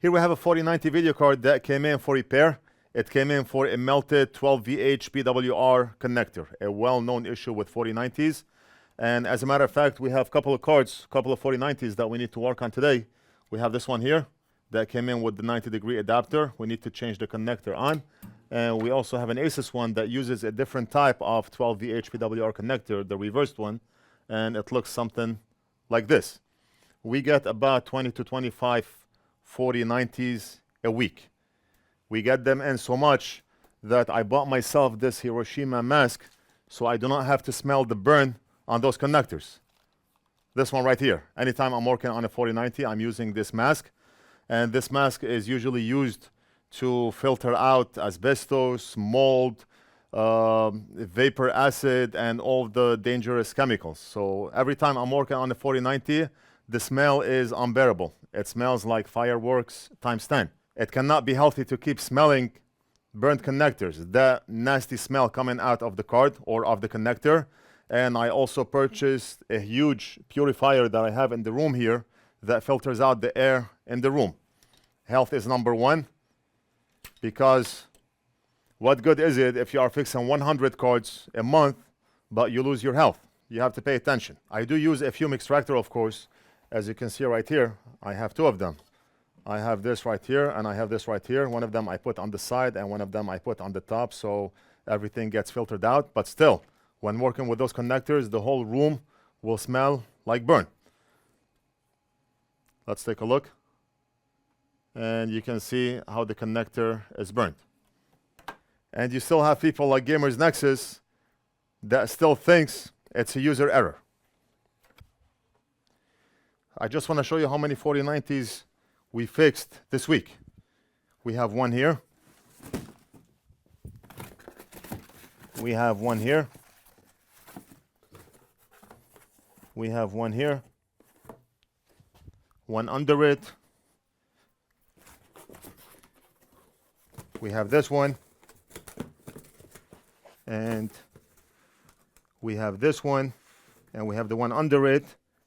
Here we have a 4090 video card that came in for repair. It came in for a melted 12VH PWR connector, a well-known issue with 4090s. And as a matter of fact, we have a couple of cards, a couple of 4090s that we need to work on today. We have this one here that came in with the 90-degree adapter. We need to change the connector on. And we also have an Asus one that uses a different type of 12VH PWR connector, the reversed one. And it looks something like this. We get about 20 to 25 4090s a week. We get them in so much that I bought myself this Hiroshima mask so I do not have to smell the burn on those connectors. This one right here. Anytime I'm working on a 4090, I'm using this mask. And this mask is usually used to filter out asbestos, mold, vapor acid, and all the dangerous chemicals. So every time I'm working on a 4090, the smell is unbearable. It smells like fireworks times 10. It cannot be healthy to keep smelling burnt connectors. That nasty smell coming out of the card or of the connector. And I also purchased a huge purifier that I have in the room here that filters out the air in the room. Health is number one, because what good is it if you are fixing 100 cards a month, but you lose your health? You have to pay attention. I do use a fume extractor, of course. As you can see right here, I have two of them. I have this right here, and I have this right here. One of them I put on the side, and one of them I put on the top, so everything gets filtered out. But still, when working with those connectors, the whole room will smell like burn. Let's take a look. And you can see how the connector is burnt. And you still have people like Gamers Nexus that still thinks it's a user error. I just want to show you how many 4090s we fixed this week. We have one here. We have one here. We have one here. One under it. We have this one. And we have this one. And we have the one under it.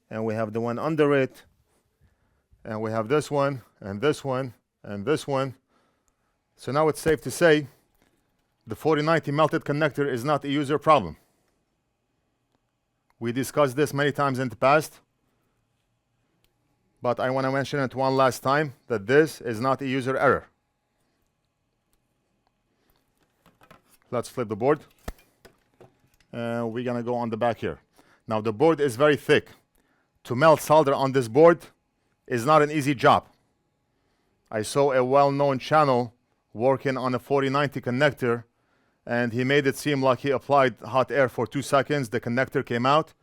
And we have the one under it. And we have this one, and this one, and this one. So now it's safe to say the 4090 melted connector is not a user problem. We discussed this many times in the past, but I want to mention it one last time that this is not a user error. Let's flip the board. And we're going to go on the back here. Now the board is very thick. To melt solder on this board is not an easy job. I saw a well-known channel working on a 4090 connector, and he made it seem like he applied hot air for 2 seconds. The connector came out.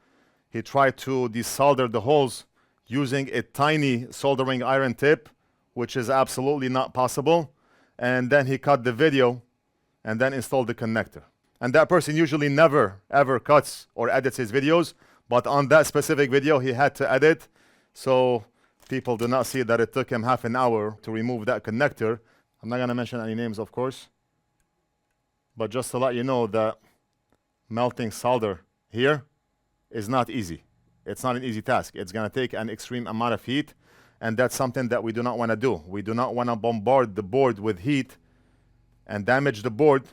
He tried to desolder the holes using a tiny soldering iron tip, which is absolutely not possible. And then he cut the video and then installed the connector. And that person usually never, ever cuts or edits his videos. But on that specific video, he had to edit. So people do not see that it took him half an hour to remove that connector. I'm not going to mention any names, of course. But just to let you know that melting solder here is not easy. It's not an easy task. It's going to take an extreme amount of heat. And that's something that we do not want to do. We do not want to bombard the board with heat and damage the board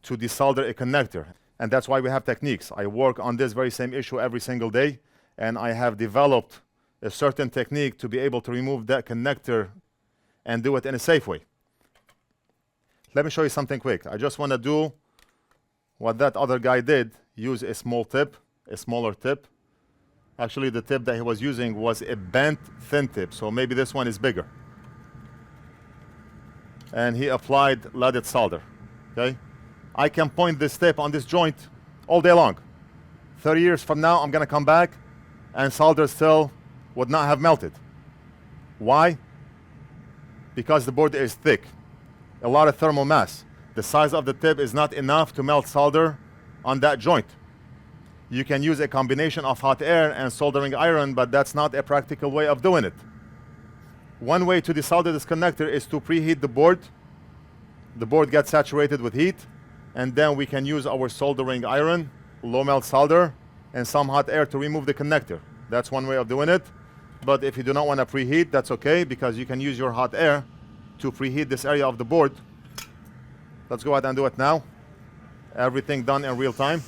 to desolder a connector. And that's why we have techniques. I work on this very same issue every single day, and I have developed a certain technique to be able to remove that connector and do it in a safe way. Let me show you something quick. I just want to do what that other guy did, use a small tip, a smaller tip. Actually, the tip that he was using was a bent thin tip, so maybe this one is bigger. And he applied leaded solder, okay? I can point this tip on this joint all day long. 30 years from now, I'm going to come back and solder still would not have melted. Why? Because the board is thick. A lot of thermal mass. The size of the tip is not enough to melt solder on that joint. You can use a combination of hot air and soldering iron, but that's not a practical way of doing it. One way to desolder this connector is to preheat the board. The board gets saturated with heat. And then we can use our soldering iron, low melt solder, and some hot air to remove the connector. That's one way of doing it. But if you do not want to preheat, that's okay, because you can use your hot air to preheat this area of the board. Let's go ahead and do it now. Everything done in real time.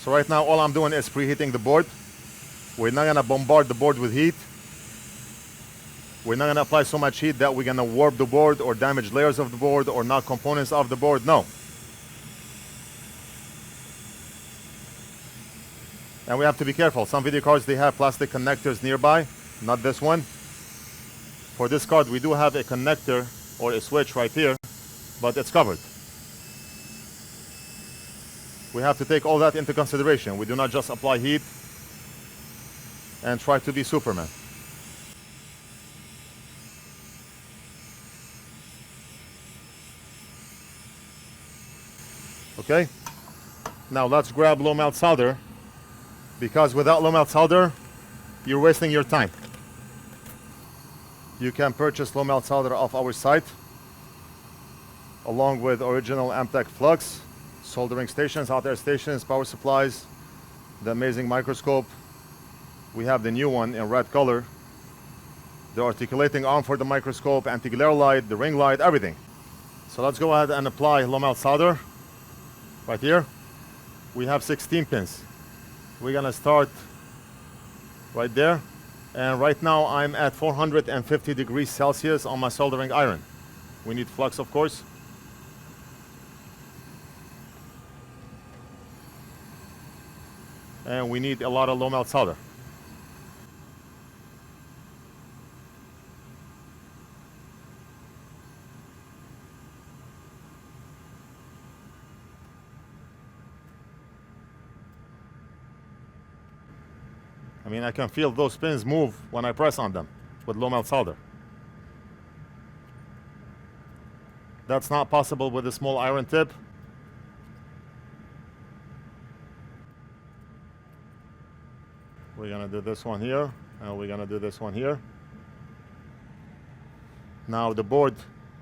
So right now all I'm doing is preheating the board. We're not gonna bombard the board with heat. We're not gonna apply so much heat that we're gonna warp the board or damage layers of the board or knock components off the board. No. And we have to be careful. Some video cards, they have plastic connectors nearby, not this one. For this card, we do have a connector or a switch right here, but it's covered. We have to take all that into consideration. We do not just apply heat and try to be Superman. Okay, now let's grab low melt solder, because without low melt solder, you're wasting your time. You can purchase low melt solder off our site, along with original Amtech Flux, soldering stations, hot air stations, power supplies, the amazing microscope. We have the new one in red color, the articulating arm for the microscope, anti-glare light, the ring light, everything. So let's go ahead and apply low melt solder. Right here, we have 16 pins. We're gonna start right there. And right now I'm at 450 degrees Celsius on my soldering iron. We need flux, of course. And we need a lot of low melt solder. I mean, I can feel those pins move when I press on them with low melt solder. That's not possible with a small iron tip. We're gonna do this one here, and we're gonna do this one here. Now the board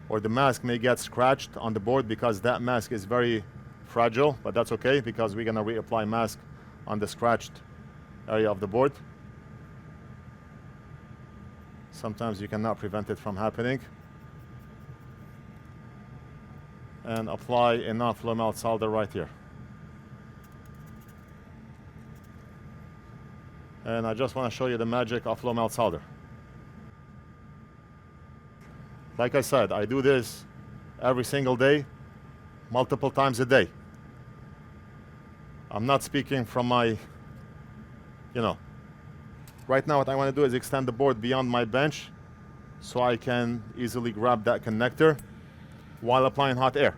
or the mask may get scratched on the board because that mask is very fragile, but that's okay because we're gonna reapply mask on the scratched area of the board. Sometimes you cannot prevent it from happening. And apply enough low melt solder right here. And I just want to show you the magic of low melt solder. Like I said, I do this every single day, multiple times a day. I'm not speaking from my, right now what I want to do is extend the board beyond my bench so I can easily grab that connector while applying hot air.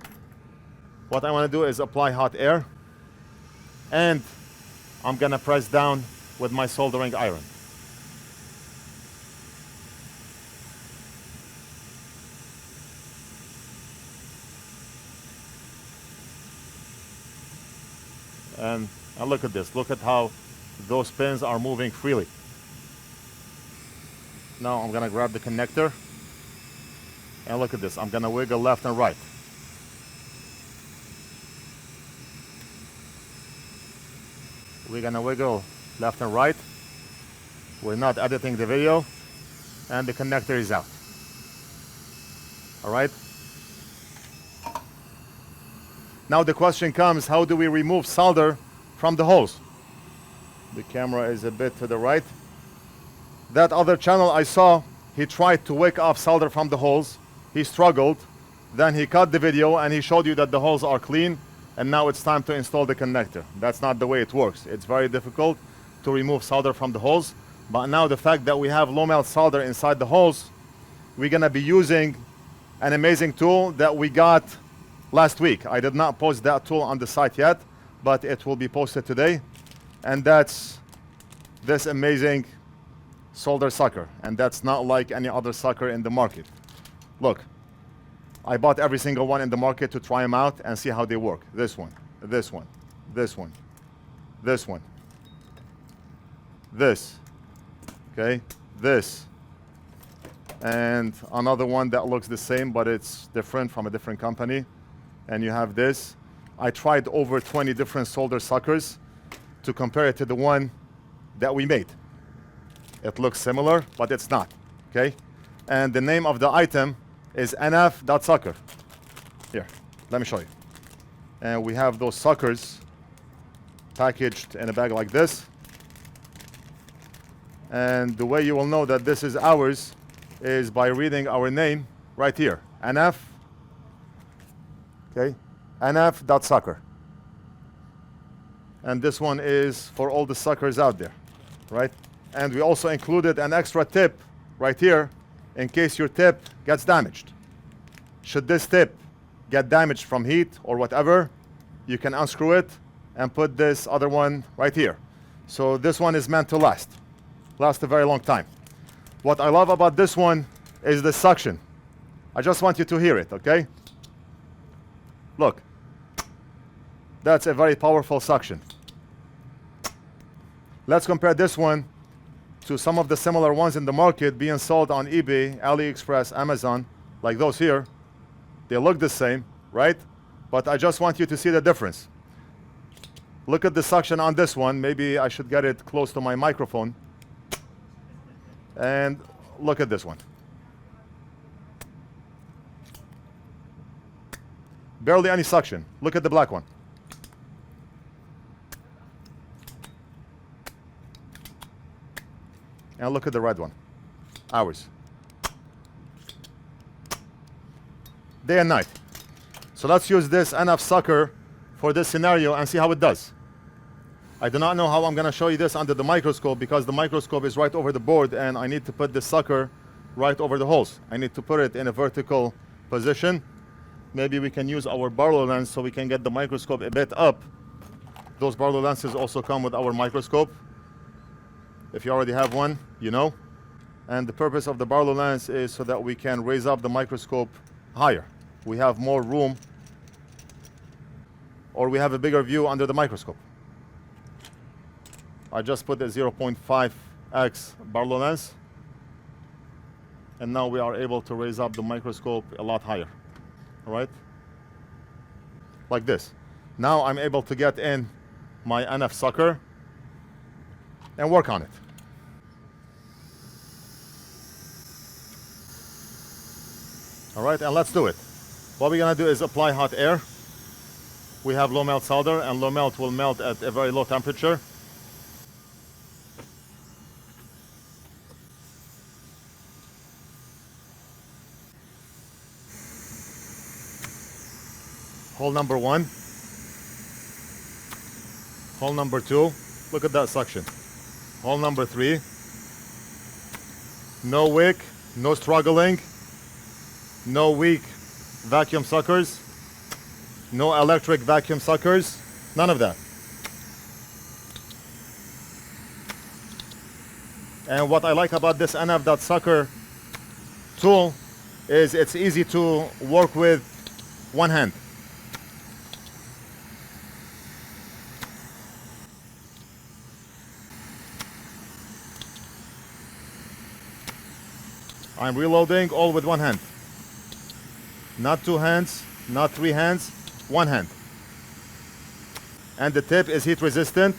What I want to do is apply hot air, and I'm gonna press down with my soldering iron. And look at this, look at how those pins are moving freely. Now I'm gonna grab the connector, and look at this, I'm gonna wiggle left and right. We're gonna wiggle left and right. We're not editing the video, and the connector is out. All right? Now the question comes, how do we remove solder from the holes? The camera is a bit to the right. That other channel I saw, he tried to wick off solder from the holes. He struggled. Then he cut the video and he showed you that the holes are clean, and now it's time to install the connector. That's not the way it works. It's very difficult to remove solder from the holes. But now the fact that we have low melt solder inside the holes, we're gonna be using an amazing tool that we got last week. I did not post that tool on the site yet, but it will be posted today. And that's this amazing solder sucker. And that's not like any other sucker in the market. Look, I bought every single one in the market to try them out and see how they work. This one, this one, this one, this one, this, okay, this, and another one that looks the same, but it's different from a different company. And you have this. I tried over 20 different solder suckers to compare it to the one that we made. It looks similar, but it's not, okay? And the name of the item is NF.Sucker. Here, let me show you. And we have those suckers packaged in a bag like this. And the way you will know that this is ours is by reading our name right here, NF, okay, NF.Sucker. And this one is for all the suckers out there, right? And we also included an extra tip right here in case your tip gets damaged. Should this tip get damaged from heat or whatever, you can unscrew it and put this other one right here. So this one is meant to last a very long time. What I love about this one is the suction. I just want you to hear it, okay? Look, that's a very powerful suction. Let's compare this one to some of the similar ones in the market being sold on eBay, AliExpress, Amazon, like those here. They look the same, right? But I just want you to see the difference. Look at the suction on this one. Maybe I should get it close to my microphone. And look at this one. Barely any suction. Look at the black one. And look at the red one. Ours. Day and night. So let's use this NF.Sucker for this scenario and see how it does. I do not know how I'm going to show you this under the microscope because the microscope is right over the board and I need to put the sucker right over the holes. I need to put it in a vertical position. Maybe we can use our Barlow lens so we can get the microscope a bit up. Those Barlow lenses also come with our microscope. If you already have one, you know. And the purpose of the Barlow lens is so that we can raise up the microscope higher. We have more room, or we have a bigger view under the microscope. I just put a 0.5x Barlow lens, and now we are able to raise up the microscope a lot higher. All right? Like this. Now I'm able to get in my NF.Sucker and work on it. All right, and let's do it. What we're gonna do is apply hot air. We have low melt solder, and low melt will melt at a very low temperature. Hole number 1. Hole number 2. Look at that suction. Hole number 3. No wick, no struggling, no weak vacuum suckers, no electric vacuum suckers, none of that. And what I like about this NF.Sucker tool is it's easy to work with one hand. I'm reloading all with one hand. Not two hands, not three hands, one hand. And the tip is heat resistant,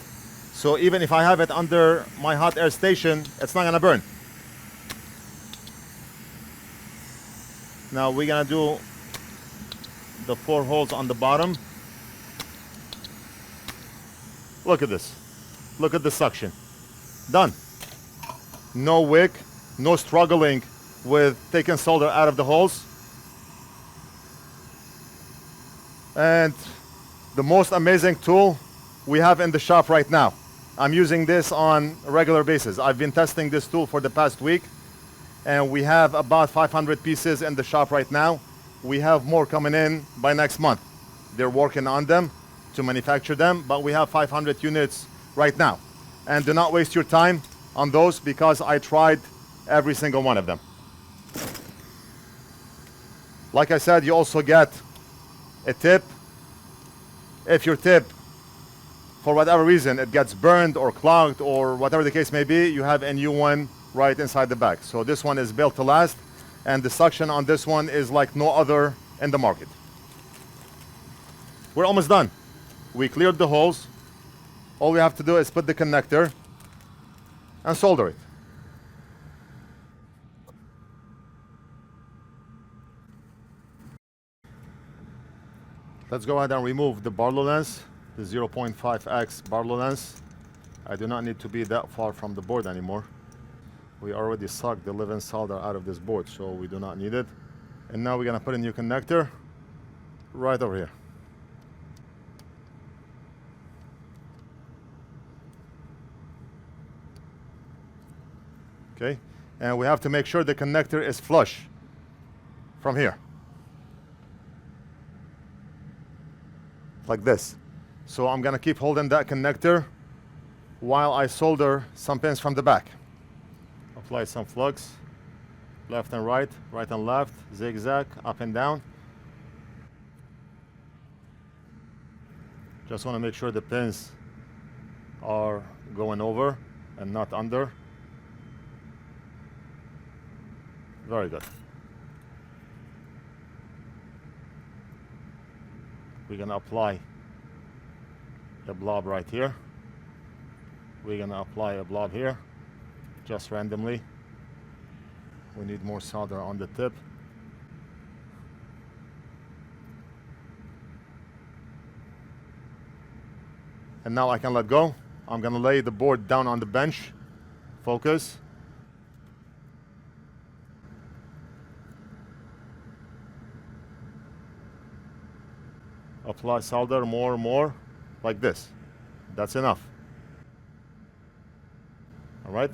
so even if I have it under my hot air station, it's not gonna burn. Now we're gonna do the 4 holes on the bottom. Look at this. Look at the suction. Done. No wick, no struggling with taking solder out of the holes. And the most amazing tool we have in the shop right now. I'm using this on a regular basis. I've been testing this tool for the past week, and we have about 500 pieces in the shop right now. We have more coming in by next month. They're working on them to manufacture them, but we have 500 units right now. And do not waste your time on those because I tried every single one of them. Like I said, you also get a tip. If your tip, for whatever reason, it gets burned or clogged or whatever the case may be, you have a new one right inside the bag. So this one is built to last. And the suction on this one is like no other in the market. We're almost done. We cleared the holes. All we have to do is put the connector and solder it. Let's go ahead and remove the Barlow lens, the 0.5x Barlow lens. I do not need to be that far from the board anymore. We already sucked the leaven solder out of this board, so we do not need it. And now we're gonna put a new connector right over here. Okay, and we have to make sure the connector is flush from here. Like this. So I'm gonna keep holding that connector while I solder some pins from the back. Apply some flux, left and right and left, zigzag, up and down. Just wanna make sure the pins are going over and not under. Very good. We're gonna apply a blob right here. We're gonna apply a blob here, just randomly. We need more solder on the tip. And now I can let go. I'm gonna lay the board down on the bench. Focus. Apply solder more, like this. That's enough. All right.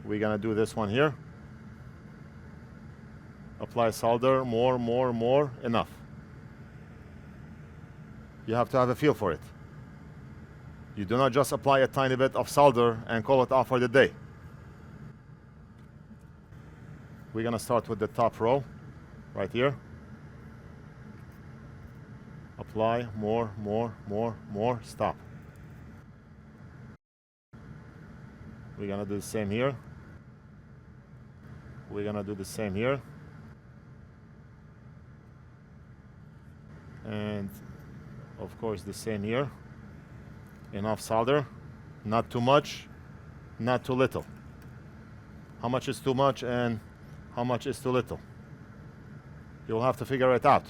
We're gonna do this one here. Apply solder more, enough. You have to have a feel for it. You do not just apply a tiny bit of solder and call it off for the day. We're gonna start with the top row, right here. Apply more, stop. We're gonna do the same here. We're gonna do the same here. And of course the same here. Enough solder, not too much, not too little. How much is too much and how much is too little? You'll have to figure it out.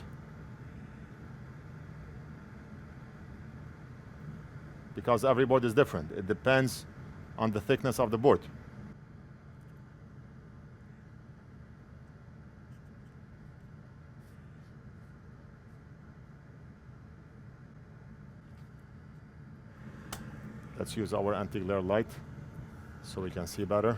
Because every board is different. It depends on the thickness of the board. Let's use our anti-glare light so we can see better.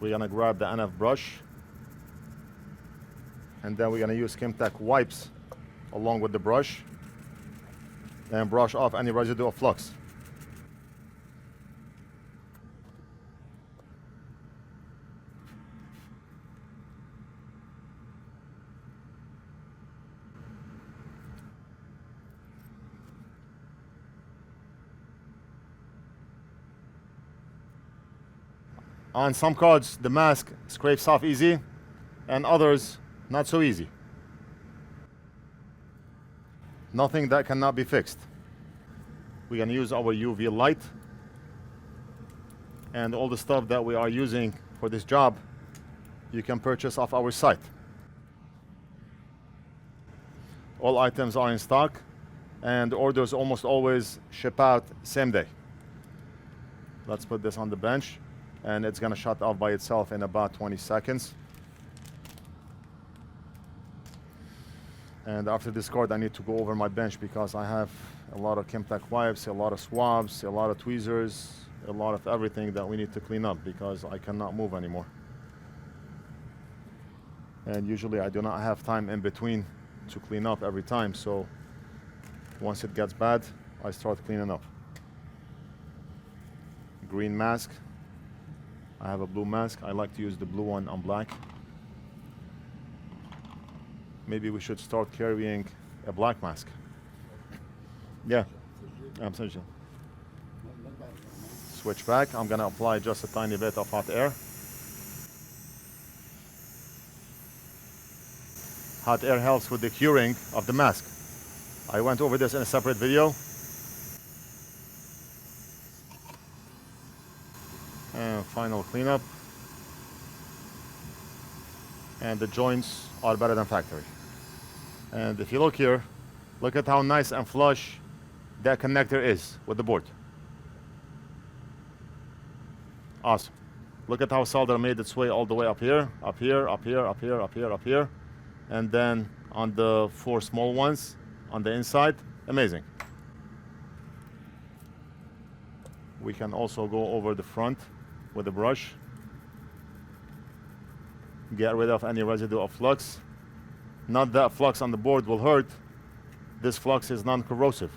We're gonna grab the NF brush, and then we're gonna use Amtech wipes along with the brush and brush off any residue of flux. On some cards, the mask scrapes off easy, and others, not so easy. Nothing that cannot be fixed. We're gonna use our UV light, and all the stuff that we are using for this job, you can purchase off our site. All items are in stock, and orders almost always ship out same day. Let's put this on the bench, and it's gonna shut off by itself in about 20 seconds. And after this card, I need to go over my bench because I have a lot of Chemtech wipes, a lot of swabs, a lot of tweezers, a lot of everything that we need to clean up because I cannot move anymore. And usually I do not have time in between to clean up every time, so once it gets bad, I start cleaning up. Green mask. I have a blue mask. I like to use the blue one on black. Maybe we should start carrying a black mask. Yeah, absolutely. Switch back. I'm gonna apply just a tiny bit of hot air. Hot air helps with the curing of the mask. I went over this in a separate video. And final cleanup. And the joints are better than factory. And if you look here, look at how nice and flush that connector is with the board. Awesome. Look at how solder made its way all the way up here, up here, up here, up here, up here, up here. And then on the 4 small ones on the inside, amazing. We can also go over the front with a brush. Get rid of any residue of flux. Not that flux on the board will hurt. This flux is non-corrosive.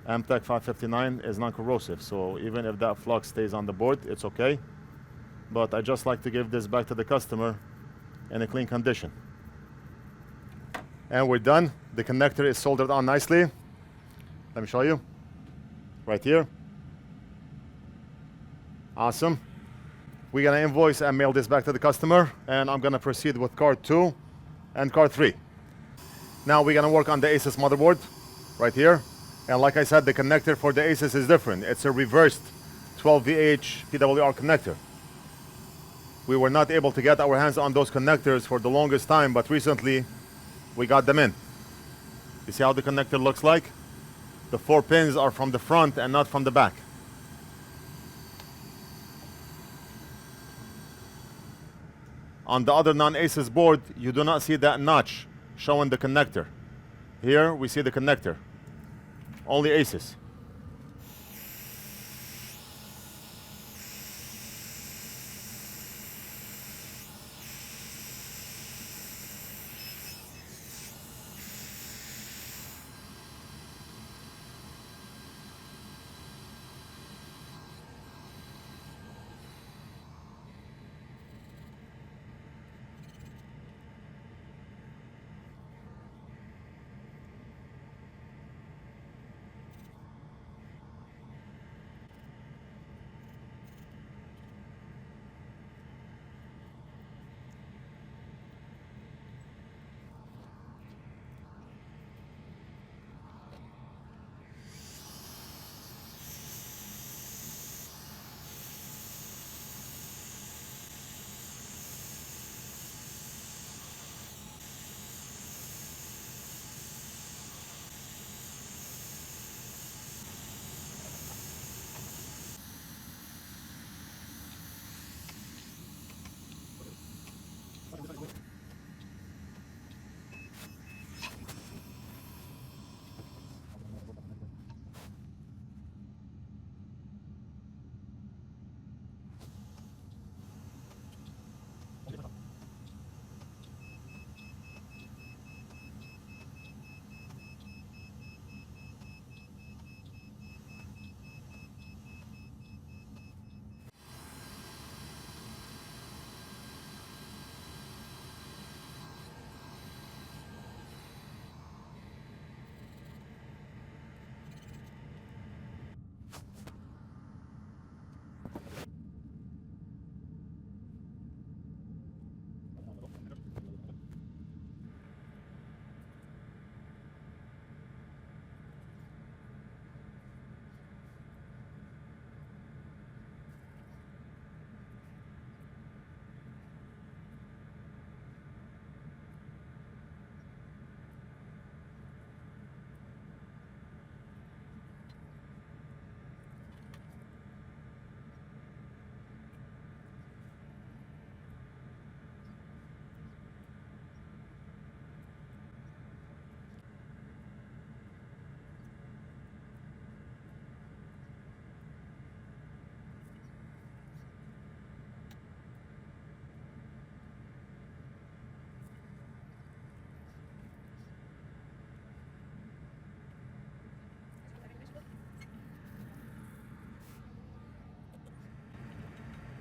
Amtech 559 is non-corrosive, so even if that flux stays on the board, it's okay. But I just like to give this back to the customer in a clean condition. And we're done. The connector is soldered on nicely. Let me show you. Right here. Awesome. We're gonna invoice and mail this back to the customer, and I'm gonna proceed with card 2 and card 3. Now we're gonna work on the Asus motherboard right here. And like I said, the connector for the Asus is different. It's a reversed 12VH PWR connector. We were not able to get our hands on those connectors for the longest time, but recently we got them in. You see how the connector looks like? The 4 pins are from the front and not from the back. On the other non-Asus board, you do not see that notch showing the connector. Here we see the connector. Only Asus.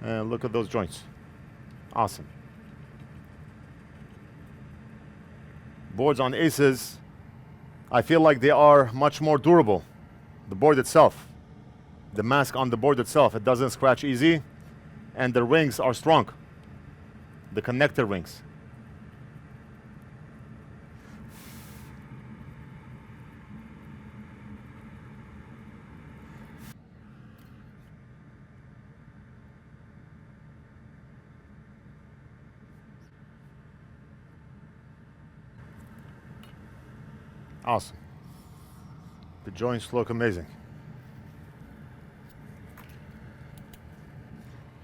And look at those joints. Awesome. Boards on Asus, I feel like they are much more durable. The board itself, the mask on the board itself, it doesn't scratch easy, and the rings are strong. The connector rings. Awesome. The joints look amazing.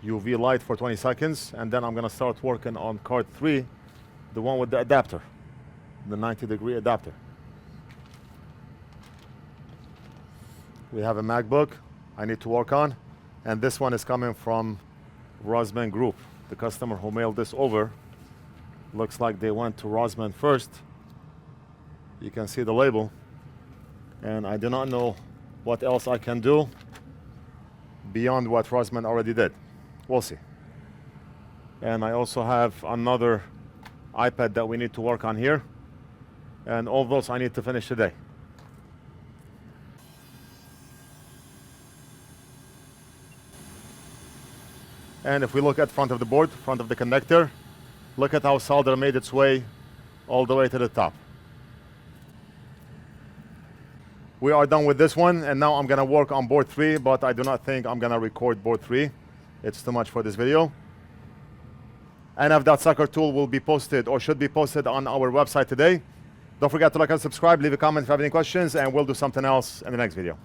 UV light for 20 seconds, and then I'm gonna start working on card 3, the one with the adapter, the 90-degree adapter. We have a MacBook I need to work on, and this one is coming from Rosman Group. The customer who mailed this over, looks like they went to Rosman first. You can see the label, and I do not know what else I can do beyond what Rosman already did. We'll see. And I also have another iPad that we need to work on here, and all those I need to finish today. And if we look at front of the board, front of the connector, look at how solder made its way all the way to the top. We are done with this one, and now I'm gonna work on board 3, but I do not think I'm gonna record board 3. It's too much for this video. NF.Sucker tool will be posted, or should be posted, on our website today. Don't forget to like and subscribe, leave a comment if you have any questions, and we'll do something else in the next video.